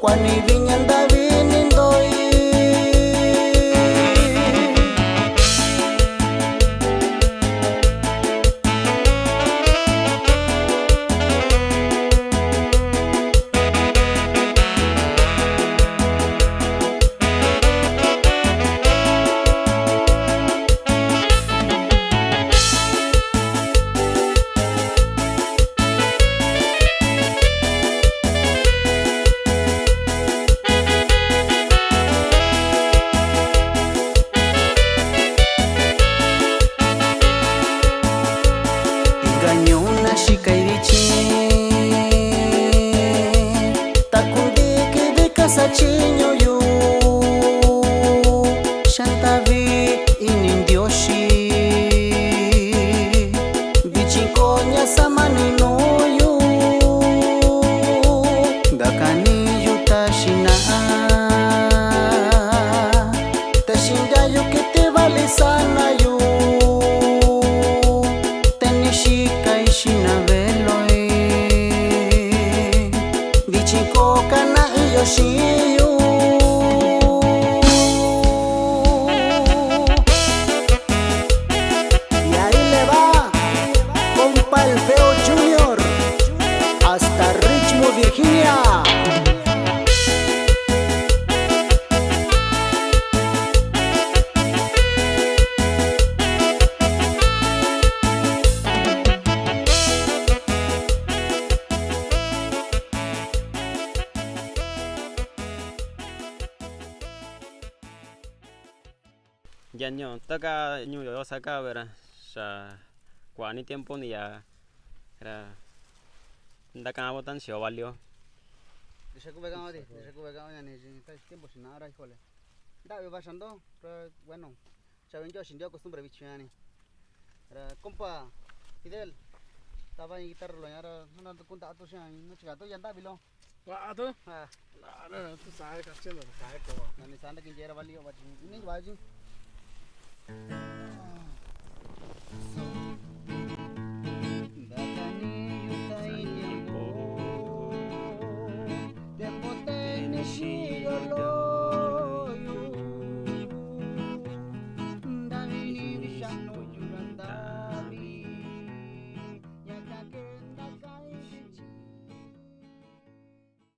Kwani vinyanda vinindoi Sachinyo yu Shantavi inindioshi Vichinkonya samanino yu Dakani yu tashina Tashinda yu kete vale sana yu Tenishika ishina veloi Vichinko kana Yoshiyu y ahí le va compa el Feo Junior hasta Richmond, Virginia. Yanyo taka nyu yo saka vera sa kwani tiempo ni ya era ndaka botan sio valio Dishaku vegao ya ni tiempo sin nada híjole. Da va pasando, pero bueno, saben yo sin dio costumbre bichiani. Era compa Fidel estaba en guitarra lo yara no te cuenta tu sean no chica tu ya anda bilo. Wah tu? Ah, No, tu sabes cachelo, sabes ko. ni sanda que era valio, ni vaji. So